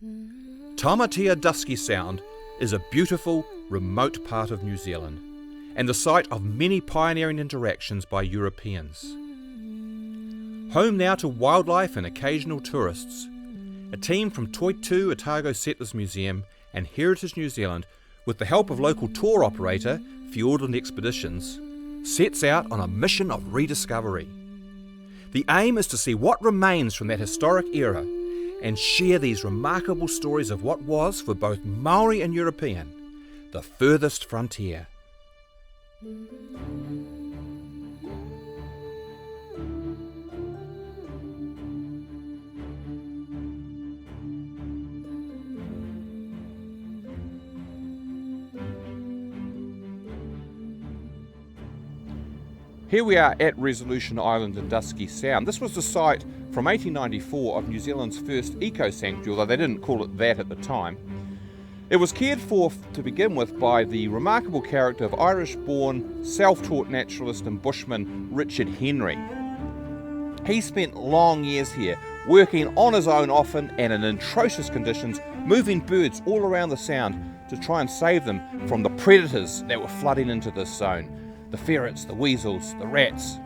Tamatea Dusky Sound is a beautiful, remote part of New Zealand and the site of many pioneering interactions by Europeans. Home now to wildlife and occasional tourists, a team from Toitū Otago Settlers Museum and Heritage New Zealand, with the help of local tour operator Fiordland Expeditions, sets out on a mission of rediscovery. The aim is to see what remains from that historic era and share these remarkable stories of what was, for both Maori and European, the furthest frontier. Here we are at Resolution Island in Dusky Sound. This was the site from 1894 of New Zealand's first eco-sanctuary, although they didn't call it that at the time. It was cared for to begin with by the remarkable character of Irish-born, self-taught naturalist and bushman Richard Henry. He spent long years here, working on his own often and in atrocious conditions, moving birds all around the sound to try and save them from the predators that were flooding into this zone. The ferrets, the weasels, the rats.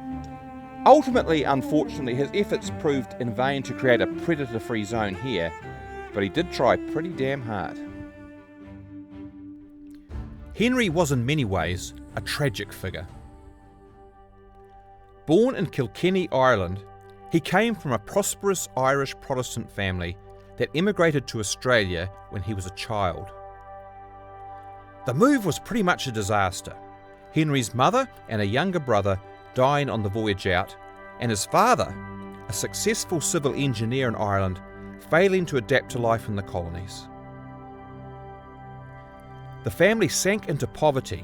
Ultimately, unfortunately, his efforts proved in vain to create a predator-free zone here, but he did try pretty damn hard. Henry was in many ways a tragic figure. Born in Kilkenny, Ireland, he came from a prosperous Irish Protestant family that emigrated to Australia when he was a child. The move was pretty much a disaster. Henry's mother and a younger brother dying on the voyage out, and his father, a successful civil engineer in Ireland, failing to adapt to life in the colonies. The family sank into poverty,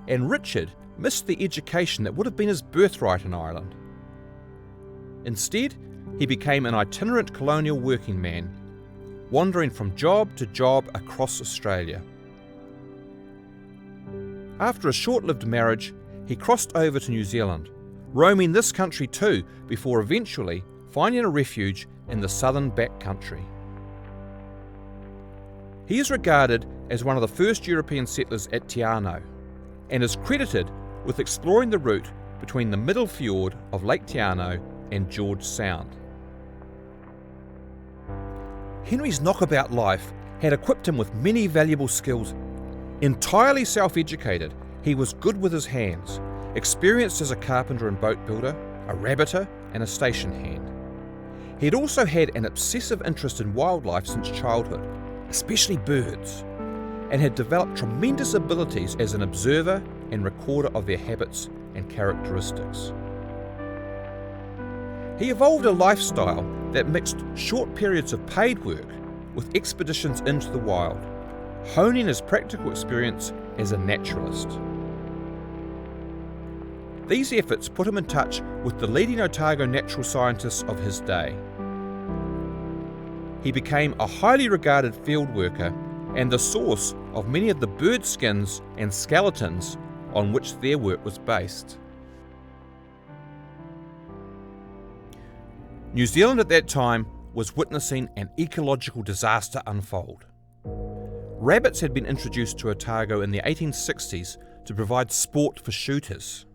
and Richard missed the education that would have been his birthright in Ireland. Instead, he became an itinerant colonial working man, wandering from job to job across Australia. After a short-lived marriage, he crossed over to New Zealand, roaming this country too, before eventually finding a refuge in the southern backcountry. He is regarded as one of the first European settlers at Te Anau, and is credited with exploring the route between the middle fjord of Lake Te Anau and George Sound. Henry's knockabout life had equipped him with many valuable skills. Entirely self-educated, he was good with his hands, experienced as a carpenter and boat builder, a rabbiter and a station hand. He had also had an obsessive interest in wildlife since childhood, especially birds, and had developed tremendous abilities as an observer and recorder of their habits and characteristics. He evolved a lifestyle that mixed short periods of paid work with expeditions into the wild, honing his practical experience as a naturalist. These efforts put him in touch with the leading Otago natural scientists of his day. He became a highly regarded field worker and the source of many of the bird skins and skeletons on which their work was based. New Zealand at that time was witnessing an ecological disaster unfold. Rabbits had been introduced to Otago in the 1860s to provide sport for shooters.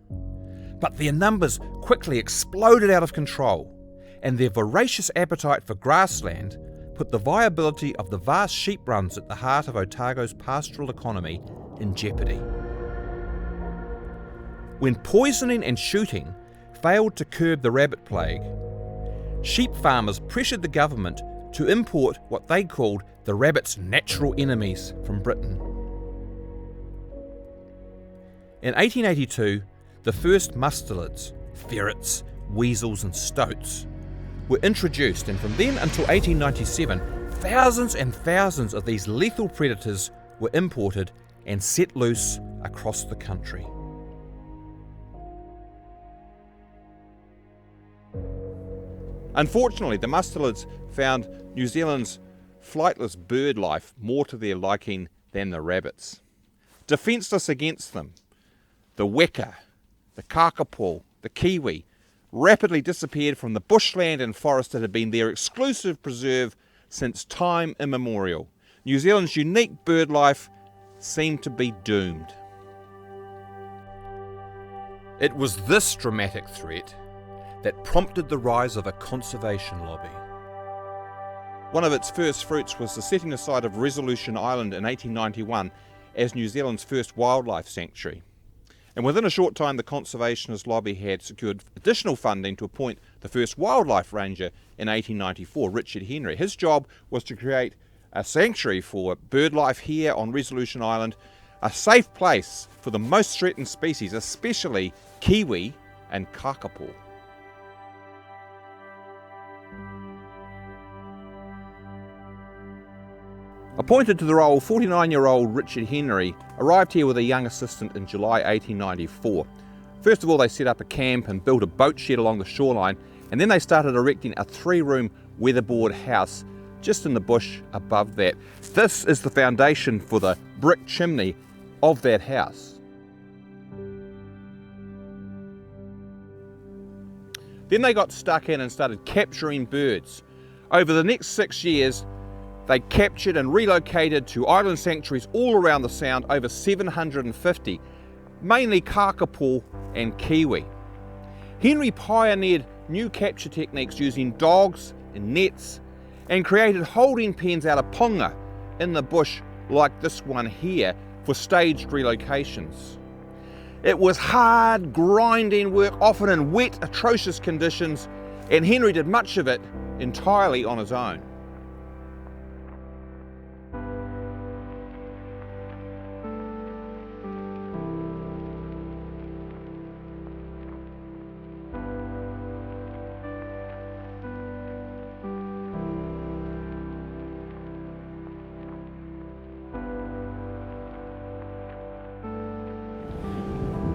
But their numbers quickly exploded out of control, and their voracious appetite for grassland put the viability of the vast sheep runs at the heart of Otago's pastoral economy in jeopardy. When poisoning and shooting failed to curb the rabbit plague, sheep farmers pressured the government to import what they called the rabbit's natural enemies from Britain. In 1882, the first mustelids, ferrets, weasels and stoats, were introduced, and from then until 1897, thousands and thousands of these lethal predators were imported and set loose across the country. Unfortunately, the mustelids found New Zealand's flightless bird life more to their liking than the rabbits. Defenceless against them, the weka, the kakapo, the kiwi, rapidly disappeared from the bushland and forest that had been their exclusive preserve since time immemorial. New Zealand's unique bird life seemed to be doomed. It was this dramatic threat that prompted the rise of a conservation lobby. One of its first fruits was the setting aside of Resolution Island in 1891 as New Zealand's first wildlife sanctuary. And within a short time, the conservationist lobby had secured additional funding to appoint the first wildlife ranger in 1894, Richard Henry. His job was to create a sanctuary for bird life here on Resolution Island, a safe place for the most threatened species, especially kiwi and kakapo. Appointed to the role, 49-year-old Richard Henry arrived here with a young assistant in July 1894. First of all, they set up a camp and built a boat shed along the shoreline, and then they started erecting a 3-room weatherboard house just in the bush above that. This is the foundation for the brick chimney of that house. Then they got stuck in and started capturing birds. Over the next 6 years, they captured and relocated to island sanctuaries all around the Sound over 750, mainly kakapo and kiwi. Henry pioneered new capture techniques using dogs and nets and created holding pens out of ponga in the bush like this one here for staged relocations. It was hard, grinding work, often in wet, atrocious conditions, and Henry did much of it entirely on his own.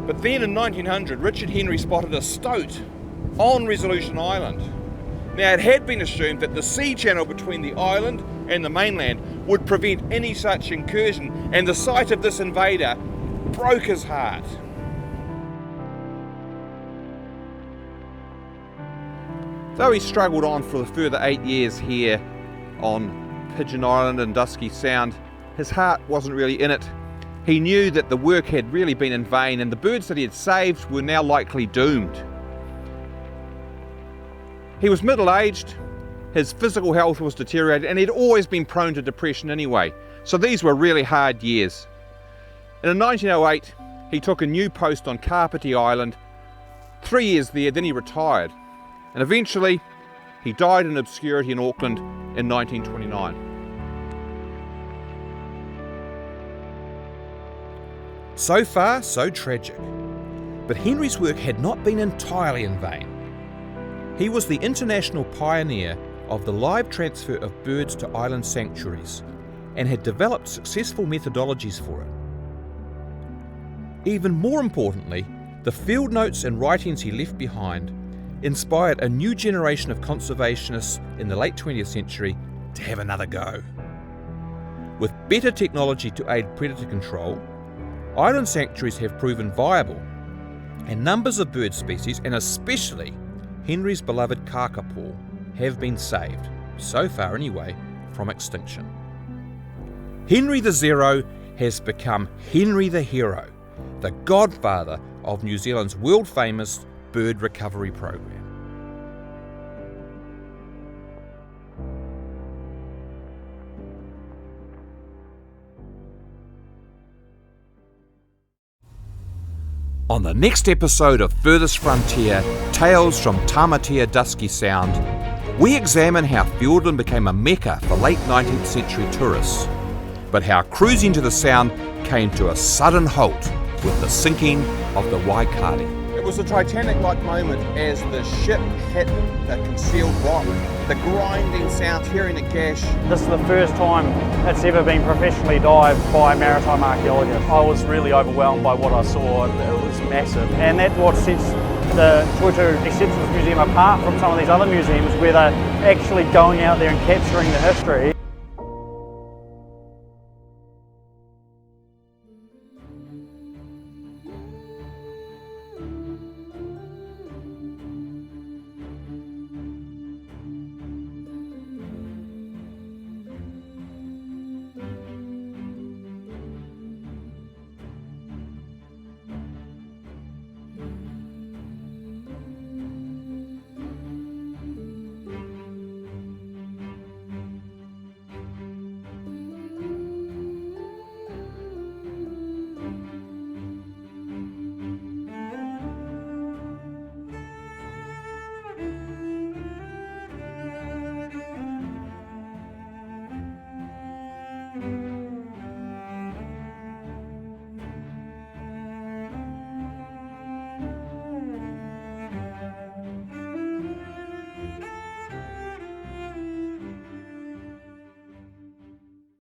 But then in 1900, Richard Henry spotted a stoat on Resolution Island. Now, it had been assumed that the sea channel between the island and the mainland would prevent any such incursion, and the sight of this invader broke his heart. Though he struggled on for a further 8 years here on Pigeon Island and Dusky Sound, his heart wasn't really in it. He knew that the work had really been in vain, and the birds that he had saved were now likely doomed. He was middle-aged, his physical health was deteriorated, and he'd always been prone to depression anyway, so these were really hard years. And in 1908, he took a new post on Kapiti Island. 3 years there, then he retired, and eventually he died in obscurity in Auckland in 1929. So far, so tragic. But Henry's work had not been entirely in vain. He was the international pioneer of the live transfer of birds to island sanctuaries and had developed successful methodologies for it. Even more importantly, the field notes and writings he left behind inspired a new generation of conservationists in the late 20th century to have another go. With better technology to aid predator control, island sanctuaries have proven viable, and numbers of bird species, and especially Henry's beloved kakapo, have been saved, so far anyway, from extinction. Henry the Zero has become Henry the Hero, the godfather of New Zealand's world-famous bird recovery program. On the next episode of Furthest Frontier, Tales from Tamatea Dusky Sound, we examine how Fiordland became a mecca for late 19th century tourists, but how cruising to the Sound came to a sudden halt with the sinking of the Waikari. It was a Titanic-like moment as the ship hit the concealed rock, the grinding sound, hearing it gash. This is the first time it's ever been professionally dived by a maritime archaeologist. I was really overwhelmed by what I saw. It was massive, and that's what sets the Toitū Exceptions Museum apart from some of these other museums where they're actually going out there and capturing the history.